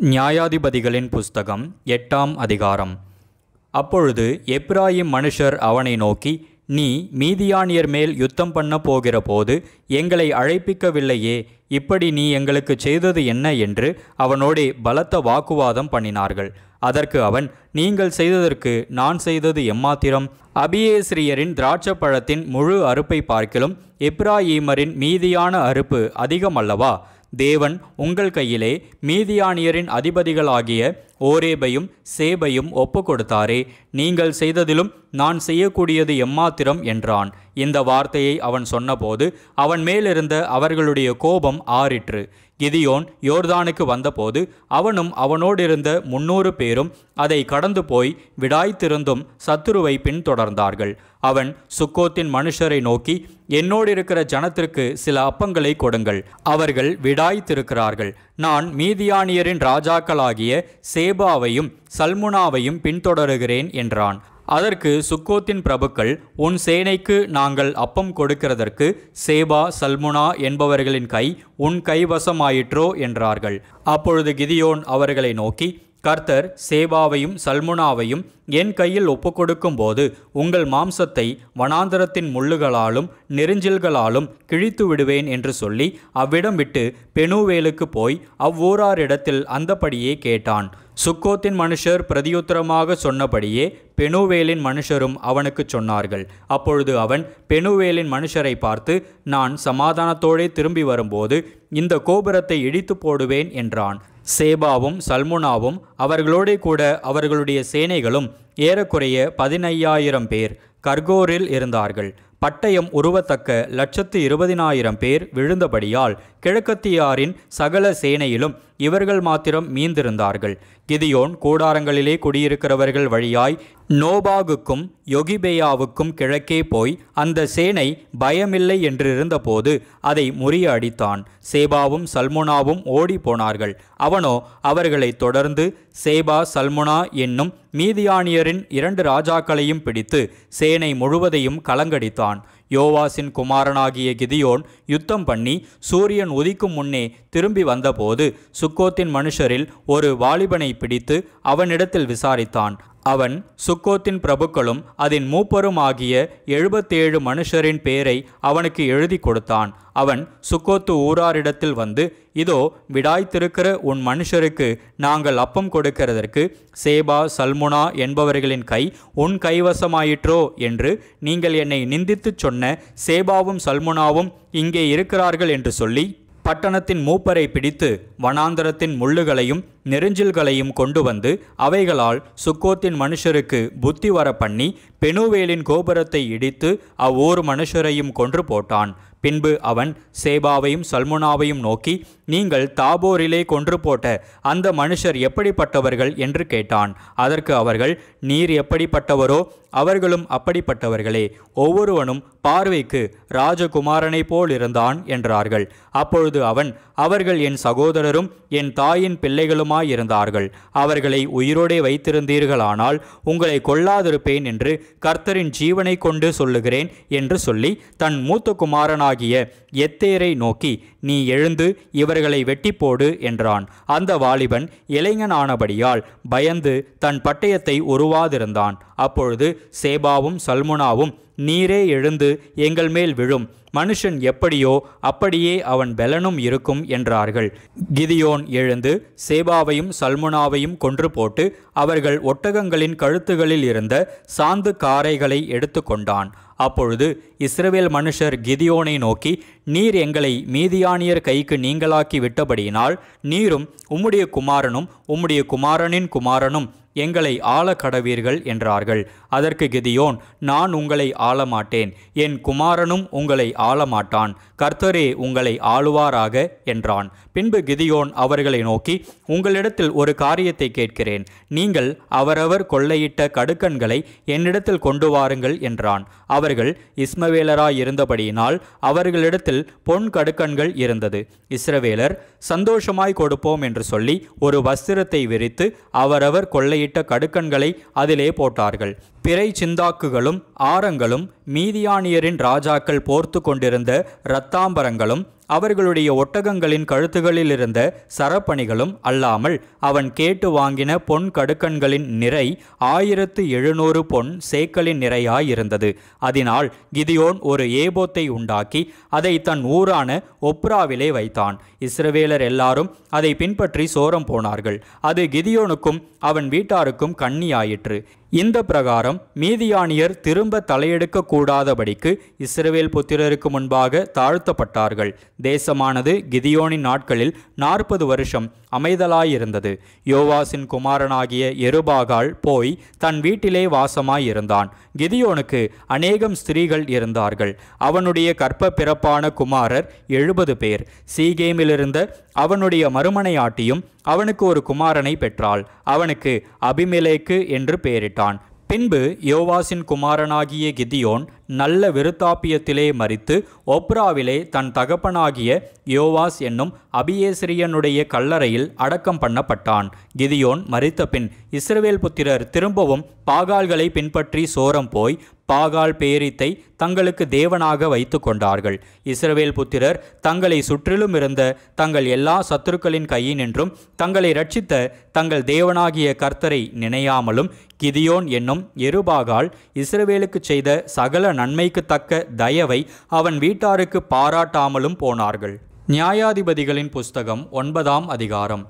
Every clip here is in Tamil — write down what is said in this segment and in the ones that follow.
நியாயாதிபதிகளின் புஸ்தகம் 8ஆம் அதிகாரம். அப்பொழுது எப்பிராயிம் மனுஷர் அவனை நோக்கி, நீ மீதியானியர் மேல் யுத்தம் பண்ண போகிற போது எங்களை அழைப்பிக்கவில்லையே, இப்படி நீ எங்களுக்கு செய்தது என்ன என்று அவனோடே பலத்த வாக்குவாதம் பண்ணினார்கள். அதற்கு அவன், நீங்கள் செய்ததற்கு நான் செய்தது எம்மாத்திரம்? அபியேஸ்ரியரின் திராட்சப்பழத்தின் முழு அறுப்பை பார்க்கிலும் எப்பிராயீமரின் மீதியான அறுப்பு அதிகமல்லவா? தேவன் உங்கள் கையிலே மீதியானியரின் அதிபதிகளாகிய ஓரேபையும் சேபையும் ஒப்பு கொடுத்தாரே, நீங்கள் செய்ததிலும் நான் செய்யக்கூடியது எம்மாத்திரம் என்றான். இந்த வார்த்தையை அவன் சொன்னபோது அவன் மேலிருந்த அவர்களுடைய கோபம் ஆறிற்று. கிதியோன் யோர்தானுக்கு வந்தபோது அவனும் அவனோடிருந்த 300 பேரும் அதை கடந்து போய் விடாய்த்திருந்தும் சத்துருவை பின்தொடர்ந்தார்கள். அவன் சுக்கோத்தின் மனுஷரை நோக்கி, என்னோடிருக்கிற ஜனத்திற்கு சில அப்பங்களை கொடுங்கள், அவர்கள் விடாய்த்திருக்கிறார்கள். நான் மீதியானியரின் ராஜாக்களாகிய சேபாவையும் சல்முனாவையும் பின்தொடருகிறேன் என்றான். அதற்கு சுக்கோத்தின் பிரபுக்கள், உன் சேனைக்கு நாங்கள் அப்பம் கொடுக்கிறதற்கு சேபா சல்முனா என்பவர்களின் கை உன் கைவசமாயிற்றோ என்றார்கள். அப்பொழுது கிதியோன் அவர்களை நோக்கி, கர்த்தர் சேபாவையும் சல்முனாவையும் என் கையில் ஒப்புக்கொடுக்கும் போது உங்கள் மாம்சத்தை வனாந்தரத்தின் முள்ளுகளாலும் நெரிஞ்சில்களாலும் கிழித்து விடுவேன் என்று சொல்லி அவ்விடம் விட்டு பெனூவேலுக்கு போய் அவ்வூராரிடத்தில் அந்தபடியே கேட்டான். சுக்கோத்தின் மனுஷர் பிரதியுத்தரமாக சொன்னபடியே பெனூவேலின் மனுஷரும் அவனுக்கு சொன்னார்கள். அப்பொழுது அவன் பெனூவேலின் மனுஷரை பார்த்து, நான் சமாதானத்தோடே திரும்பி வரும்போது இந்த கோபுரத்தை இடித்து போடுவேன் என்றான். சேபாவும் சல்முனாவும் அவர்களோடே கூட அவர்களுடைய சேனைகளும் ஏறக்குறைய 15,000 பேர் கர்கோரில் இருந்தார்கள். பட்டயம் உருவத்தக்க 120,000 பேர் விழுந்தபடியால் கிழக்கத்தியாரின் சகல சேனையிலும் இவர்கள் மாத்திரம் மீந்திருந்தார்கள். கிதியோன் கூடாரங்களிலே குடியிருக்கிறவர்கள் வழியாய் நோபாகுக்கும் யொகிபேயாவுக்கும் கிழக்கே போய் அந்த சேனை பயமில்லை என்றிருந்தபோது அதை முறிய அடித்தான். சேபாவும் சல்முனாவும் ஓடி போனார்கள். அவனோ அவர்களை தொடர்ந்து சேபா சல்முனா என்னும் மீதியானியரின் 2 ராஜாக்களையும் பிடித்து சேனை முழுவதையும் கலங்கடித்தான். யோவாசின் குமாரனாகிய கிதியோன் யுத்தம் பண்ணி சூரியன் உதிக்கும் முன்னே திரும்பி வந்தபோது சுக்கோத்தின் மனுஷரில் ஒரு வாலிபனை பிடித்து அவனிடத்தில் விசாரித்தான். அவன் சுக்கோத்தின் பிரபுக்களும் அதன் மூப்பரும் ஆகிய 77 மனுஷரின் பேரை அவனுக்கு எழுதி கொடுத்தான். அவன் சுக்கோத்து ஊராரிடத்தில் வந்து, இதோ விடாய்த்திருக்கிற உன் மனுஷருக்கு நாங்கள் அப்பம் கொடுக்கிறதற்கு சேபா சல்முனா என்பவர்களின் கை உன் கைவசமாயிற்றோ என்று நீங்கள் என்னை நிந்தித்துச் சொன்ன சேபாவும் சல்முனாவும் இங்கே இருக்கிறார்கள் என்று சொல்லி பட்டணத்தின் மூப்பரை பிடித்து வனாந்தரத்தின் முள்ளுகளையும் நெரிஞ்சில்களையும் கொண்டு வந்து அவைகளால் சுக்கோத்தின் மனுஷருக்கு புத்தி வர பண்ணி பெனூவேலின் கோபுரத்தை இடித்து அவ்வூர் மனுஷரையும் கொன்று போட்டான். பின்பு அவன் சேபாவையும் சல்முனாவையும் நோக்கி, நீங்கள் தாபோரிலே கொன்று போட்ட அந்த மனுஷர் எப்படிப்பட்டவர்கள் என்று கேட்டான். அதற்கு அவர்கள், நீர் எப்படிப்பட்டவரோ அவர்களும் அப்படிப்பட்டவர்களே, ஒவ்வொருவனும் பார்வைக்கு ராஜகுமாரனை போல் இருந்தான் என்றார்கள். அப்பொழுது அவன், அவர்கள் என் சகோதரரும் என் தாயின் பிள்ளைகளுமாயிருந்தார்கள், அவர்களை உயிரோடே வைத்திருந்தீர்களானால் உங்களை கொல்லாதிருப்பேன் என்று கர்த்தரின் ஜீவனை கொண்டு சொல்லுகிறேன் என்று சொல்லி தன் மூத்த குமாரனாகிய எத்தேரை நோக்கி, நீ எழுந்து இவர்களை வெட்டி போடு என்றான். அந்த வாலிபன் இளைஞனானபடியால் பயந்து தன் பட்டயத்தை உருவாதிருந்தான். அப்பொழுது சேபாவும் சல்முனாவும், நீரே எழுந்து எங்கள் மேல் விழும், மனுஷன் எப்படியோ அப்படியே அவன் பெலனும் இருக்கும் என்றார்கள். கிதியோன் எழுந்து சேபாவையும் சல்முனாவையும் கொன்று போட்டு அவர்கள் ஒட்டகங்களின் கழுத்துகளில் இருந்த சாந்து காரைகளை எடுத்து கொண்டான். அப்பொழுது இஸ்ரவேல் மனுஷர் கிதியோனை நோக்கி, நீர் எங்களை மீதியானியர் கைக்கு நீங்களாக்கி விட்டபடியினால் நீரும் உம்முடைய குமாரனும் உம்முடைய குமாரனின் குமாரனும் எங்களை ஆள கடவீர்கள் என்றார்கள். அதற்கு கிதியோன், நான் உங்களை ஆளமாட்டேன், என் குமாரனும் உங்களை ஆளமாட்டான், கர்த்தரே உங்களை ஆளுவாராக என்றான். பின்பு கிதியோன் அவர்களை நோக்கி, உங்களிடத்தில் ஒரு காரியத்தை கேட்கிறேன், நீங்கள் அவரவர் கொள்ளையிட்ட கடுக்கன்களை என்னிடத்தில் கொண்டு வாருங்கள் என்றான். அவர்கள் இஸ்மவேலராயிருந்தபடியினால் அவர்களிடத்தில் பொன் கடுக்கன்கள் இருந்தது. இஸ்ரவேலர் சந்தோஷமாய் கொடுப்போம் என்று சொல்லி ஒரு வஸ்திரத்தை விரித்து அவரவர் கொள்ளையிட்ட கடுக்கன்களை அதிலே போட்டார்கள். பிறை சிந்தாக்குகளும் ஆரங்களும் மீதியானியரின் ராஜாக்கள் போர்த்து கொண்டிருந்த இரத்தாம்பரங்களும் அவர்களுடைய ஒட்டகங்களின் கழுத்துகளில் இருந்த சரப்பணிகளும் அல்லாமல் அவன் கேட்டு வாங்கின பொன் கடுக்கன்களின் நிறை 1700 பொன் சேக்கலின் நிறையாயிருந்தது. அதனால் கிதியோன் ஒரு ஏபோத்தை உண்டாக்கி அதை தன் ஊரான ஒப்ராவிலே வைத்தான். இஸ்ரவேலர் எல்லாரும் அதை பின்பற்றி சோரம் போனார்கள். அது கிதியோனுக்கும் அவன் வீட்டாருக்கும் கண்ணியாயிற்று. இந்த பிரகாரம் மீதியானியர் திரும்ப தலையெடுக்க கூடாதபடிக்கு இஸ்ரவேல் புத்திரருக்கு முன்பாக தாழ்த்தப்பட்டார்கள். தேசமானது கிதியோனின் நாட்களில் 40 வருஷம் அமைதலாயிருந்தது. யோவாசின் குமாரனாகிய எருபாகால் போய் தன் வீட்டிலே வாசமாயிருந்தான். கிதியோனுக்கு அநேகம் ஸ்திரீகள் இருந்தார்கள். அவனுடைய கற்ப பிறப்பான குமாரர் 70 பேர். சீகேமிலிருந்த அவனுடைய மறுமனையாட்டியும் அவனுக்கு ஒரு குமாரனை பெற்றாள். அவனுக்கு அபிமெலேக்கு என்று பெயரிட்டான். பின்பு யோவாசின் குமாரனாகிய கிதியோன் நல்ல விருத்தாப்பியத்திலே மரித்து ஒப்ராவிலே தன் தகப்பனாகிய யோவாஸ் என்னும் அபியேஸ்ரியனுடைய கல்லறையில் அடக்கம் பண்ணப்பட்டான். கிதியோன் மரித்த பின் இஸ்ரவேல் புத்திரர் திரும்பவும் பாகால்களை பின்பற்றி சோரம் போய் பாகால் பேரித்தை தங்களுக்கு தேவனாக வைத்து கொண்டார்கள். இஸ்ரவேல் புத்திரர் தங்களை சுற்றிலும் இருந்த தங்கள் எல்லா சத்துருக்களின் கையினின்றும் தங்களை இரட்சித்த தங்கள் தேவனாகிய கர்த்தரை நினையாமலும் கிதியோன் என்னும் எருபாகால் இஸ்ரவேலுக்கு செய்த சகல நன்மைக்கு தக்க தயவை அவன் வீட்டாருக்கு பாராட்டாமலும் போனார்கள். நியாயாதிபதிகளின் புஸ்தகம் 9ஆம் அதிகாரம்.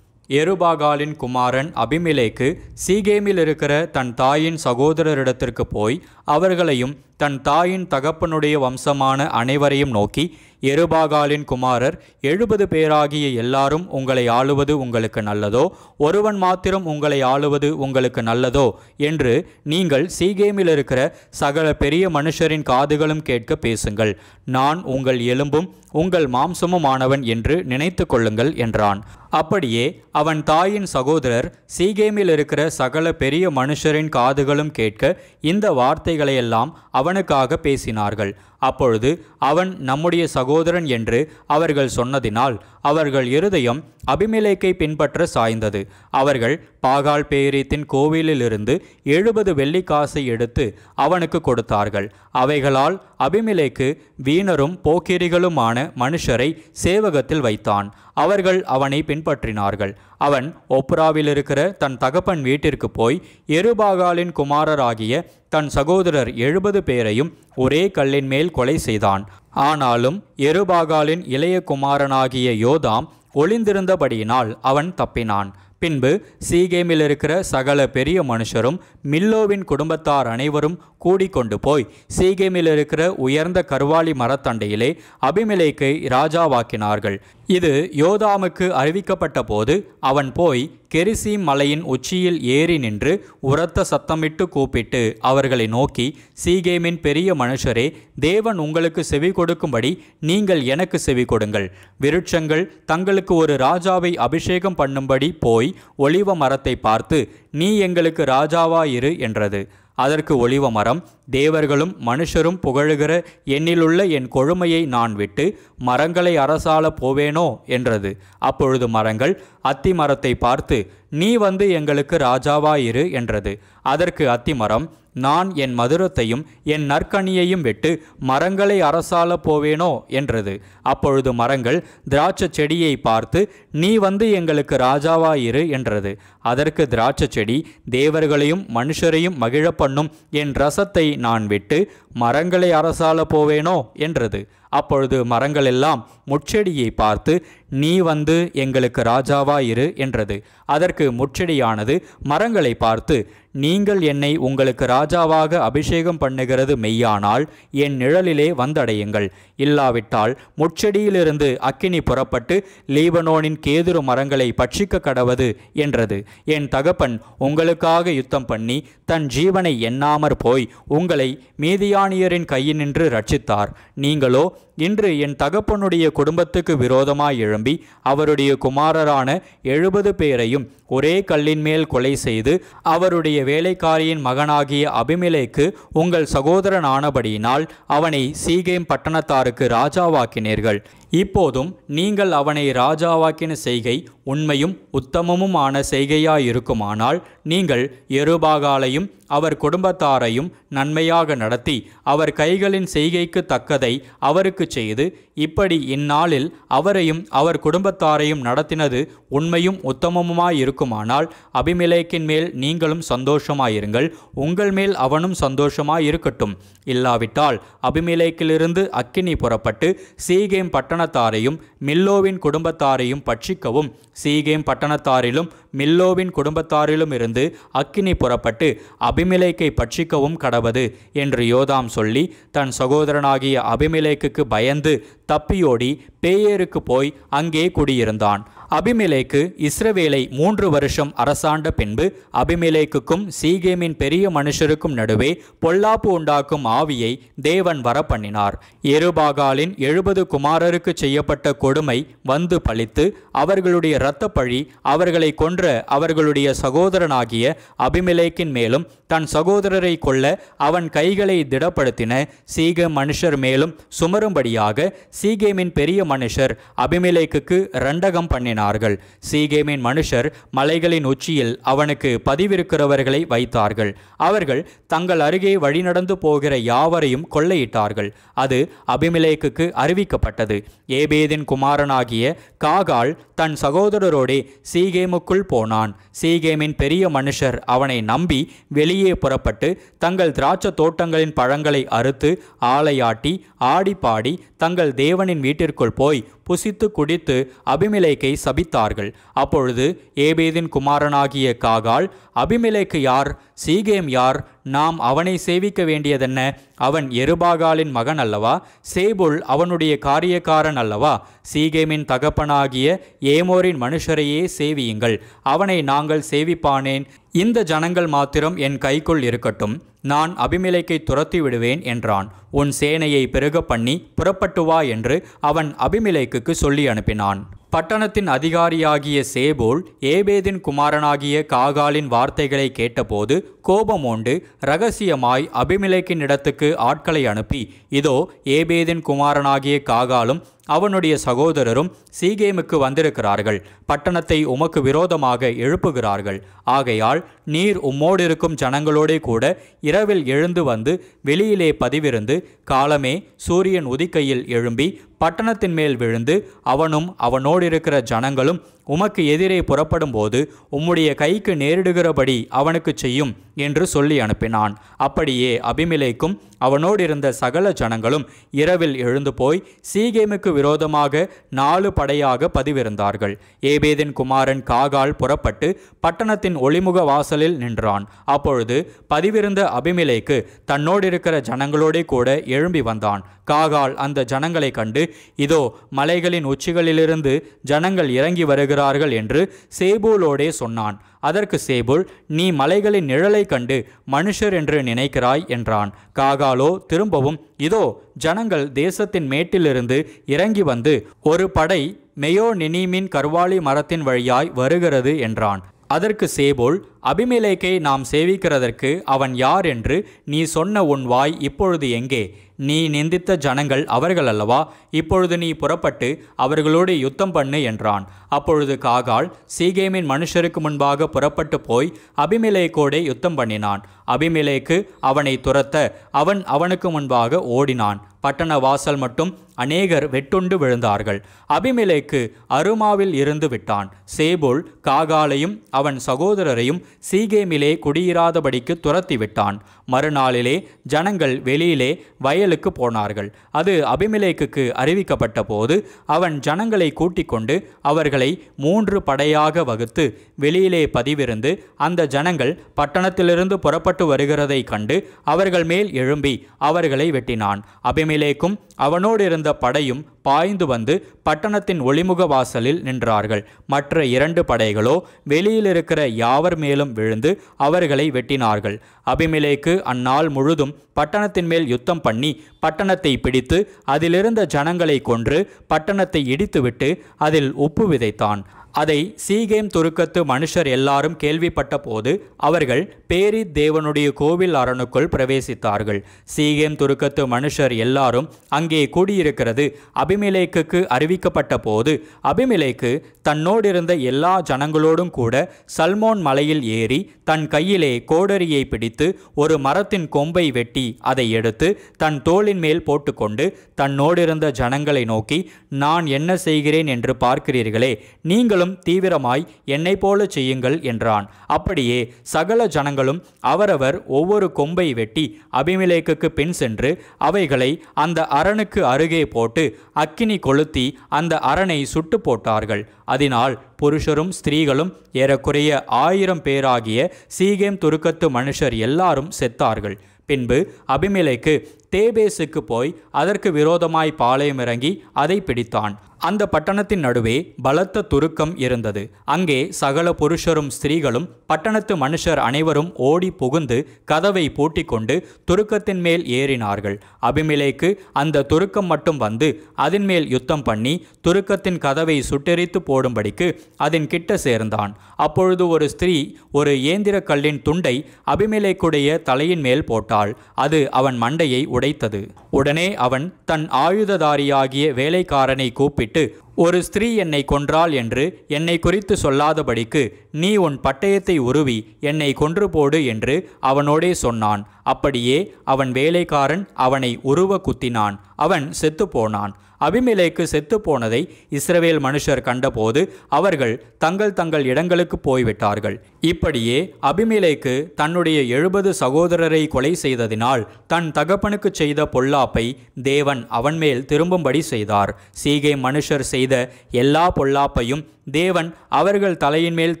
எருபாகாலின் குமாரன் அபிமெலேக்கு சீகேமில் இருக்கிற தன் தாயின் சகோதரரிடத்திற்கு போய் அவர்களையும் தன் தாயின் தகப்பனுடைய வம்சமான அனைவரையும் நோக்கி, எருபாகாலின் குமாரர் 70 பேராகிய எல்லாரும் உங்களை ஆளுவது உங்களுக்கு நல்லதோ, ஒருவன் மாத்திரம் உங்களை ஆளுவது உங்களுக்கு நல்லதோ என்று நீங்கள் சீகேமில் இருக்கிற சகல பெரிய மனுஷரின் காதுகளும் கேட்க பேசுங்கள். நான் உங்கள் எலும்பும் உங்கள் மாம்சமுமானவன் என்று நினைத்து கொள்ளுங்கள் என்றான். அப்படியே அவன் தாயின் சகோதரர் சீகேமில் இருக்கிற சகல பெரிய மனுஷரின் காதுகளும் கேட்க இந்த வார்த்தைகளையெல்லாம் அவனுக்காக பேசினார்கள். அப்பொழுது அவன் நம்முடைய சகோதரன் என்று அவர்கள் சொன்னதினால் அவர்கள் இருதயம் அபிமெலேக்கை பின்பற்ற சாய்ந்தது. அவர்கள் பாகால் பேரீத்தின் கோவிலிலிருந்து 70 வெள்ளிக்காசை எடுத்து அவனுக்கு கொடுத்தார்கள். அவைகளால் அபிமெலேக்கு வீணரும் போக்கிரிகளுமான மனுஷரை சேவகத்தில் வைத்தான். அவர்கள் அவனை பின்பற்றினார்கள். அவன் ஒப்ராவில் இருக்கிற தன் தகப்பன் வீட்டிற்கு போய் எருபாகாலின் குமாரராகிய தன் சகோதரர் 70 பேரையும் ஒரே கல்லின் மேல் கொலை செய்தான். ஆனாலும் எருபாகாலின் இளைய குமாரனாகிய யோதாம் ஒளிந்திருந்தபடியினால் அவன் தப்பினான். பின்பு சீகேமில் இருக்கிற சகல பெரிய மனுஷரும் மில்லோவின் குடும்பத்தார் அனைவரும் கூடிக்கொண்டு போய் சீகேமில் இருக்கிற உயர்ந்த கர்வாலி மரத்தண்டையிலே அபிமெலேக்கை ராஜாவாக்கினார்கள். இது யோதாமுக்கு அறிவிக்கப்பட்ட போது அவன் போய் கெரிசீம் மலையின் உச்சியில் ஏறி நின்று உரத்த சத்தமிட்டு கூப்பிட்டு அவர்களை நோக்கி, சீகேமின் பெரிய மனுஷரே, தேவன் உங்களுக்கு செவி கொடுக்கும்படி நீங்கள் எனக்கு செவி கொடுங்கள். விருட்சங்கள் தங்களுக்கு ஒரு ராஜாவை அபிஷேகம் பண்ணும்படி போய் ஒலிவ மரத்தை பார்த்து, நீ எங்களுக்கு ராஜாவாயிரு என்றது. அதற்கு ஒலிவ மரம், தேவர்களும் மனுஷரும் புகழுகிற என்னிலுள்ள என் கொழுமையை நான் விட்டு மரங்களை அரசால போவேனோ என்றது. அப்பொழுது மரங்கள் அத்தி மரத்தை பார்த்து, நீ வந்து எங்களுக்கு ராஜாவாயிரு என்றது. அதற்கு அத்திமரம், நான் என் மதுரத்தையும் என் நற்கனியையும் விட்டு மரங்களை அரசால போவேனோ என்றது. அப்பொழுது மரங்கள் திராட்சை செடியை பார்த்து, நீ வந்து எங்களுக்கு ராஜாவாயிரு என்றது. அதற்கு திராட்சை செடி, தேவர்களையும் மனுஷரையும் மகிழ பண்ணும் என் ரசத்தை நான் விட்டு மரங்களை அரசால போவேனோ என்றது. அப்பொழுது மரங்கள் எல்லாம் முட்செடியை பார்த்து, நீ வந்து எங்களுக்கு ராஜாவாயிரு என்றது. அதற்கு முட்செடியானது மரங்களை பார்த்து, நீங்கள் என்னை உங்களுக்கு ராஜாவாக அபிஷேகம் பண்ணுகிறது மெய்யானால் என் நிழலிலே வந்தடையுங்கள். இல்லாவிட்டால் முட்செடியிலிருந்து அக்கினி புறப்பட்டு லீபனோனின் கேதுரு மரங்களை பட்சிக்க கடவது என்றது. என் தகப்பன் உங்களுக்காக யுத்தம் பண்ணி தன் ஜீவனை எண்ணாமற் போய் உங்களை மீதியானியரின் கையினின்று ரட்சித்தார். நீங்களோ இன்று என் தகப்பனுடைய குடும்பத்துக்கு விரோதமாய் எழும்பி அவருடைய குமாரரான 70 பேரையும் ஒரே கல்லின் மேல் கொலை செய்து அவருடைய வேலைக்காரியின் மகனாகிய அபிமெலேக்கு உங்கள் சகோதரனானபடியினால் அவனை சீகேம் பட்டணத்தாருக்கு ராஜாவாக்கினீர்கள். இப்போதும் நீங்கள் அவனை ராஜாவாக்கின செய்கை உண்மையும் உத்தமமுமான செய்கையாயிருக்குமானால் நீங்கள் யெருபாகாலையும் அவர் குடும்பத்தாரையும் நன்மையாக நடத்தி அவர் கைகளின் செய்கைக்கு தக்கதை அவருக்கு செய்து இப்படி இந்நாளில் அவரையும் அவர் குடும்பத்தாரையும் நடத்தினது உண்மையும் உத்தமமுமாயிருக்குமானால் அபிமெலேக்கின் மேல் நீங்களும் சந்தோஷமாயிருங்கள், உங்கள் மேல் அவனும் சந்தோஷமாயிருக்கட்டும். இல்லாவிட்டால் அபிமெலேக்கிலிருந்து அக்கினி புறப்பட்டு சீகேம் பட்டணத்தாரையும் மில்லோவின் குடும்பத்தாரையும் பட்சிக்கவும், சீகேம் பட்டணத்தாரிலும் மில்லோவின் குடும்பத்தாரிலும் இருந்து அக்கினி புறப்பட்டு அபிமெலேக்கை பட்சிக்கவும் கடவது என்று யோதாம் சொல்லி தன் சகோதரனாகிய அபிமெலேக்குக்கு பயந்து தப்பியோடி பேயேருக்கு போய் அங்கே குடியிருந்தான். அபிமெலேக்கு இஸ்ரவேலை 3 வருஷம் அரசாண்ட பின்பு அபிமெலேக்குக்கும் சீகேமின் பெரிய மனுஷருக்கும் நடுவே பொல்லாப்பு உண்டாக்கும் ஆவியை தேவன் வரப்பண்ணினார். யெருபாகாலின் 70 குமாரருக்கு செய்யப்பட்ட கொடுமை வந்து பலித்து அவர்களுடைய இரத்தப்பழி அவர்களை கொன்ற அவர்களுடைய சகோதரனாகிய அபிமெலேக்கின் மேலும் தன் சகோதரரை கொல்ல அவன் கைகளை திடப்படுத்தின சீகேம் மனுஷர் மேலும் சுமரும்படியாக சீகேமின் பெரிய மனுஷர் அபிமெலேக்குக்கு இரண்டகம் பண்ணினார்கள். சீகேமின் மனுஷர் மலைகளின் உச்சியில் அவனுக்கு பதிவிருக்கிறவர்களை வைத்தார்கள். அவர்கள் தங்கள் அருகே வழிநடந்து போகிற யாவரையும் கொள்ளையிட்டார்கள். அது அபிமெலேக்குக்கு அறிவிக்கப்பட்டது. ஏபேதின் குமாரனாகிய காகால் தன் சகோதரரோடே சீகேமுக்குள் போனான். சீகேமின் பெரிய மனுஷர் அவனை நம்பி வெளியே புறப்பட்டு தங்கள் திராட்சை தோட்டங்களின் பழங்களை அறுத்து ஆலையாட்டி ஆடி பாடி தங்கள் தேவனின் வீட்டிற்குள் போய் புசித்து குடித்து அபிமெலேக்கை சபித்தார்கள். அப்பொழுது ஏபேதின் குமாரனாகிய காகால், அபிமெலேக்கு யார்? சீகேம் யார்? நாம் அவனை சேவிக்க வேண்டியதென்ன? அவன் யெருபாகாலின் மகன் அல்லவா? சேபுல் அவனுடைய காரியக்காரன் அல்லவா? சீகேமின் தகப்பனாகிய ஏமோரின் மனுஷரையே சேவியுங்கள், அவனை நாங்கள் சேவிப்பானேன். இந்த ஜனங்கள் மாத்திரம் என் கைக்குள் இருக்கட்டும், நான் அபிமெலேக்கை துரத்தி விடுவேன் என்றான். உன் சேனையை பெருக பண்ணி புறப்பட்டு வா என்று அவன் அபிமெலேக்குக்கு சொல்லி அனுப்பினான். பட்டணத்தின் அதிகாரியாகிய சேபோல் ஏபேதின் குமாரனாகிய காகாலின் வார்த்தைகளை கேட்டபோது கோபமோண்டு இரகசியமாய் அபிமெலேக்கின் இடத்துக்கு ஆட்களை அனுப்பி, இதோ ஏபேதின் குமாரனாகிய காகாலும் அவனுடைய சகோதரரும் சீகேமுக்கு வந்திருக்கிறார்கள், பட்டணத்தை உமக்கு விரோதமாக எழுப்புகிறார்கள். ஆகையால் நீர் உம்மோடு இருக்கும் ஜனங்களோடே கூட இரவில் எழுந்து வந்து வெளியிலே பதிவிருந்து காலமே சூரியன் உதிக்கையில் எழும்பி பட்டணத்தின் மேல் விழுந்து அவனும் அவனோடு இருக்கிற ஜனங்களும் உமக்கு எதிரே புறப்படும் போது உம்முடைய கைக்கு நேரிடுகிறபடி அவனுக்கு செய்யும் என்று சொல்லி அனுப்பினான். அப்படியே அபிமெலேக்கும் அவனோடு இருந்த சகல ஜனங்களும் இரவில் எழுந்து போய் சீகேமுக்கு விரோதமாக 4 படையாக பதிவிருந்தார்கள். ஏபேதின் குமாரன் காகால் புறப்பட்டு பட்டணத்தின் ஒளிமுக வாசலில் நின்றான். அப்பொழுது பதிவிருந்த அபிமெலேக்கு தன்னோடு இருக்கிற ஜனங்களோடே கூட எழும்பி வந்தான். காகால் அந்த ஜனங்களை கண்டு, இதோ மலைகளின் உச்சிகளிலிருந்து ஜனங்கள் இறங்கி வருகிறார்கள் என்று சேபூலோடே சொன்னான். அதற்கு சேபுல், நீ மலைகளின் நிழலை கண்டு மனுஷர் என்று நினைக்கிறாய் என்றான். காகாலோ திரும்பவும், இதோ ஜனங்கள் தேசத்தின் மேட்டிலிருந்து இறங்கி வந்து ஒரு படை மெயோனினிமின் கர்வாலி மரத்தின் வழியாய் வருகிறது என்றான். அதற்கு சேபோல், அபிமெலேக்கை நாம் சேவிக்கிறதற்கு அவன் யார் என்று நீ சொன்ன உன் வாய் இப்பொழுது எங்கே? நீ நிந்தித்த ஜனங்கள் அவர்கள் அல்லவா? இப்பொழுது நீ புறப்பட்டு அவர்களோடு யுத்தம் பண்ணு என்றான். அப்பொழுது காகால் சீகேமின் மனுஷருக்கு முன்பாக புறப்பட்டு போய் அபிமெலேக்கோடே யுத்தம் பண்ணினான். அபிமெலேக்கு அவனை துரத்த அவன் அவனுக்கு முன்பாக ஓடினான். பட்டண வாசல் மட்டும் அநேகர் வெட்டுண்டு விழுந்தார்கள். அபிமெலேக்கு அருமாவில் இருந்து விட்டான். சேபுல் காகாலையும் அவன் சகோதரரையும் சீகேமிலே குடியிராதபடிக்கு துரத்தி விட்டான். மறுநாளிலே ஜனங்கள் வெளியிலே வயலுக்கு போனார்கள். அது அபிமெலேக்குக்கு அறிவிக்கப்பட்ட போது அவன் ஜனங்களை கூட்டிக் கொண்டு அவர்களை 3 படையாக வகுத்து வெளியிலே பதிவிருந்து அந்த ஜனங்கள் பட்டணத்திலிருந்து புறப்பட்டு வருகிறதை கண்டு அவர்கள் மேல் எழும்பி அவர்களை வெட்டினான். அபிமெலேக்கும் அவனோடு இருந்த படையும் பாய்ந்து வந்து பட்டணத்தின் ஒளிமுக வாசலில் நின்றார்கள். மற்ற 2 படைகளோ வெளியில் இருக்கிற யாவர் மேலும் விழுந்து அவர்களை வெட்டினார்கள். அபிமெலேக்கு அந்நாள் முழுதும் பட்டணத்தின் மேல் யுத்தம் பண்ணி பட்டணத்தை பிடித்து அதிலிருந்த ஜனங்களை கொன்று பட்டணத்தை இடித்துவிட்டு அதில் உப்பு விதைத்தான். அதை சீகேம் துருக்கத்து மனுஷர் எல்லாரும் கேள்விப்பட்ட போது அவர்கள் பேரீத் தேவனுடைய கோவில் அரணுக்குள் பிரவேசித்தார்கள். சீகேம் துருக்கத்து மனுஷர் எல்லாரும் அங்கே கூடியிருக்கிறது அபிமெலேக்குக்கு அறிவிக்கப்பட்ட போது அபிமெலேக்கு தன்னோடிருந்த எல்லா ஜனங்களோடும் கூட சல்மோன் மலையில் ஏறி தன் கையிலே கோடரியை பிடித்து ஒரு மரத்தின் கொம்பை வெட்டி அதை எடுத்து தன் தோளின் மேல் போட்டுக்கொண்டு தன்னோடிருந்த ஜனங்களை நோக்கி, நான் என்ன செய்கிறேன் என்று பார்க்கிறீர்களே, நீங்களும் தீவிரமாய் என்னை போல செய்யுங்கள் என்றான். அப்படியே சகல ஜனங்களும் அவரவர் ஒவ்வொரு கொம்பை வெட்டி அபிமெலேக்குக்கு பின் சென்று அவைகளை அந்த அரணுக்கு அருகே போட்டு அக்கினி கொளுத்தி அந்த அரணை சுட்டு போட்டார்கள். அதனால் புருஷரும் ஸ்திரீகளும் ஏறக்குறைய 1000 பேராகிய சீகேம் துருக்கத்து மனுஷர் எல்லாரும் செத்தார்கள். பின்பு அபிமெலேக்கு தேபேசுக்கு போய் அதற்கு விரோதமாய் பாளையம் இறங்கி அதை பிடித்தான். அந்த பட்டணத்தின் நடுவே பலத்த துருக்கம் இருந்தது. அங்கே சகல புருஷரும் ஸ்திரீகளும் பட்டணத்து மனுஷர் அனைவரும் ஓடி புகுந்து கதவை பூட்டிக்கொண்டு துருக்கத்தின் மேல் ஏறினார்கள். அபிமெலேக்கு அந்த துருக்கம் மட்டும் வந்து அதன் மேல் யுத்தம் பண்ணி துருக்கத்தின் கதவை சுட்டெரித்து போடும்படிக்கு அதன் கிட்ட சேர்ந்தான். அப்பொழுது ஒரு ஸ்திரீ ஒரு ஏந்திர கல்லின் துண்டை அபிமெலேக்குடைய தலையின் மேல் போட்டாள். அது அவன் மண்டையை உடைத்தது. உடனே அவன் தன் ஆயுததாரியாகிய வேலைக்காரனை கூப்பிட்டு, ஒரு ஸ்திரீ என்னை கொன்றாள் என்று என்னை குறித்து சொல்லாதபடிக்கு நீ உன் பட்டயத்தை உருவி என்னை கொன்று போடு என்று அவனோடே சொன்னான். அப்படியே அவன் வேலைக்காரன் அவனை உருவ குத்தினான். அவன் செத்துப்போனான். அபிமெலேக்கு செத்துப்போனதை இஸ்ரவேல் மனுஷர் கண்டபோது அவர்கள் தங்கள் இடங்களுக்கு போய்விட்டார்கள். இப்படியே அபிமெலேக்கு தன்னுடைய 70 சகோதரரை கொலை செய்ததினால் தன் தகப்பனுக்கு செய்த பொல்லாப்பை தேவன் அவன் மேல் திரும்பும்படி செய்தார். சீகேம் மனுஷர் செய்த எல்லா பொல்லாப்பையும் தேவன் அவர்கள் தலையின் மேல்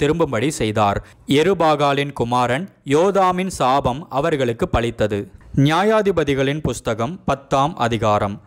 திரும்பும்படி செய்தார். எருபாகாலின் குமாரன் யோதாமின் சாபம் அவர்களுக்கு பலித்தது. நியாயாதிபதிகளின் புஸ்தகம் 10ஆம் அதிகாரம்.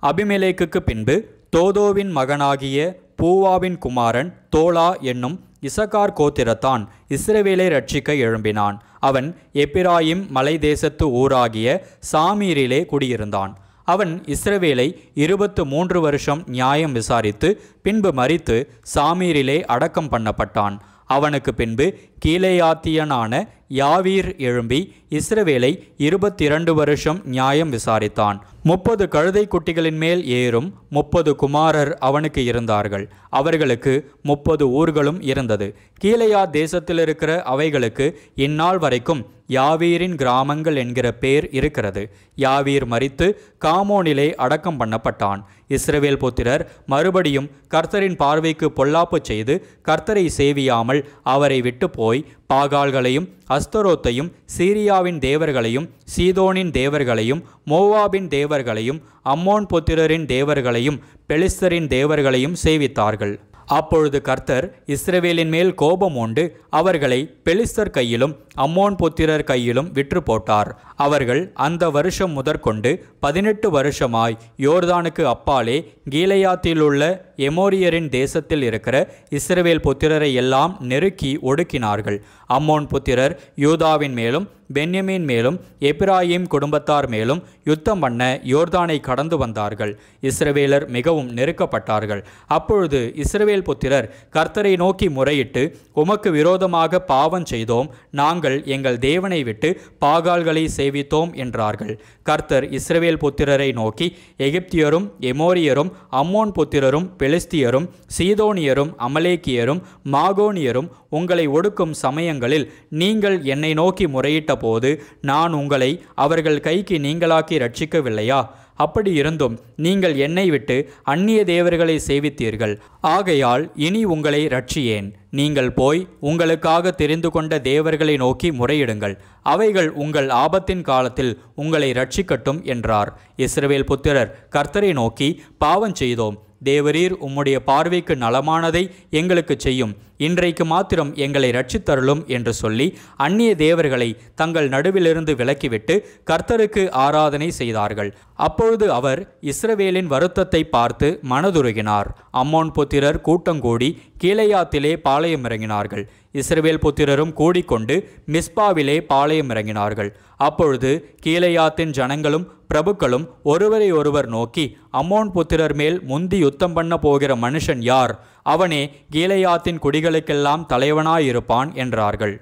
அபிமெலேக்குக்கு பின்பு தோதோவின் மகனாகிய பூவாவின் குமாரன் தோலா என்னும் இசக்கார் கோத்திரத்தான் இஸ்ரவேலை ரட்சிக்க எழும்பினான். அவன் எப்பிராயிம் மலை தேசத்து ஊராகிய சாமீரிலே குடியிருந்தான். அவன் இஸ்ரவேலை 23 வருஷம் நியாயம் விசாரித்து பின்பு மரித்து சாமீரிலே அடக்கம் பண்ணப்பட்டான். அவனுக்கு பின்பு கீலேயாத்தியனான யாவீர் எழும்பி இஸ்ரவேலை 22 வருஷம் நியாயம் விசாரித்தான். 30 கழுதை குட்டிகளின் மேல் ஏறும் 30 குமாரர் அவனுக்கு இருந்தார்கள். அவர்களுக்கு 30 ஊர்களும் இருந்தது. கீலேயா தேசத்தில் இருக்கிற அவைகளுக்கு இந்நாள் வரைக்கும் யாவீரின் கிராமங்கள் என்கிற பேர் இருக்கிறது. யாவீர் மரித்து காமோனிலே அடக்கம் பண்ணப்பட்டான். இஸ்ரவேல் புத்திரர் மறுபடியும் கர்த்தரின் பார்வைக்கு பொல்லாப்பு செய்து கர்த்தரை சேவியாமல் அவரை விட்டு போய் பாகால்களையும் அஸ்தரோத்தையும் சீரியாவின் தேவர்களையும் சீதோனின் தேவர்களையும் மோவாபின் தேவர்களையும் அம்மோன் புத்திரரின் தேவர்களையும் பெலிஸ்தரின் தேவர்களையும் சேவித்தார்கள். அப்பொழுது கர்த்தர் இஸ்ரவேலின் மேல் கோபம் உண்டு அவர்களை பெலிஸ்தர் கையிலும் அம்மோன் புத்திரர் கையிலும் விற்று போட்டார். அவர்கள் அந்த வருஷம் முதற்கொண்டு 18 வருஷமாய் யோர்தானுக்கு அப்பாலே கீலேயாத்திலுள்ள எமோரியரின் தேசத்தில் இருக்கிற இஸ்ரவேல் புத்திரரை எல்லாம் நெருக்கி ஒடுக்கினார்கள். அம்மோன் புத்திரர் யூதாவின் மேலும் பென்யமீன் மேலும் எப்பிராயிம் குடும்பத்தார் மேலும் யுத்தம் பண்ண யோர்தானை கடந்து வந்தார்கள். இஸ்ரவேலர் மிகவும் நெருக்கப்பட்டார்கள். அப்பொழுது இஸ்ரவேல் புத்திரர் கர்த்தரை நோக்கி முறையிட்டு, உமக்கு விரோதமாக பாவம் செய்தோம், நாங்கள் எங்கள் தேவனை விட்டு பாகால்களை சேவித்தோம் என்றார்கள். கர்த்தர் இஸ்ரவேல் புத்திரரை நோக்கி, எகிப்தியரும் எமோரியரும் அம்மோன் புத்திரரும் பெலிஸ்தியரும் சீதோனியரும் அமலேக்கியரும் மாகோனியரும் உங்களை ஒடுக்கும் சமயங்களில் நீங்கள் என்னை நோக்கி முறையிட்ட போது நான் உங்களை அவர்கள் கைக்கு நீங்களாக்கி ரட்சிக்கவில்லையா? அப்படி இருந்தும் நீங்கள் என்னை விட்டு அந்நிய தேவர்களை சேவித்தீர்கள். ஆகையால் இனி உங்களை ரட்சியேன். நீங்கள் போய் உங்களுக்காக தெரிந்து கொண்ட தேவர்களை நோக்கி முறையிடுங்கள். அவைகள் உங்கள் ஆபத்தின் காலத்தில் உங்களை ரட்சிக்கட்டும் என்றார். இஸ்ரவேல் புத்திரர் கர்த்தரை நோக்கி, பாவம் செய்தோம், தேவரீர் உம்முடைய பார்வைக்கு நலமானதை எங்களுக்கு செய்யும், இன்றைக்கு மாத்திரம் எங்களை ரட்சித்தருளும் என்று சொல்லி அந்நிய தேவர்களை தங்கள் நடுவிலிருந்து விலக்கிவிட்டு கர்த்தருக்கு ஆராதனை செய்தார்கள். அப்பொழுது அவர் இஸ்ரவேலின் வருத்தத்தை பார்த்து மனதுருகினார். அம்மோன் புத்திரர் கூட்டங்கூடி கீலேயாத்திலே பாளையம் இறங்கினார்கள். இஸ்ரவேல் புத்திரரும் கூடிக்கொண்டு மிஸ்பாவிலே பாளையம் இறங்கினார்கள். அப்பொழுது கீலேயாத்தின் ஜனங்களும் பிரபுக்களும் ஒருவரை ஒருவர் நோக்கி, அம்மோன் புத்திரர் மேல் முந்தி யுத்தம் பண்ண போகிற மனுஷன் யார்? அவனே கீலேயாத்தின் குடிகளுக்கெல்லாம் தலைவனாயிருப்பான் என்றார்கள்.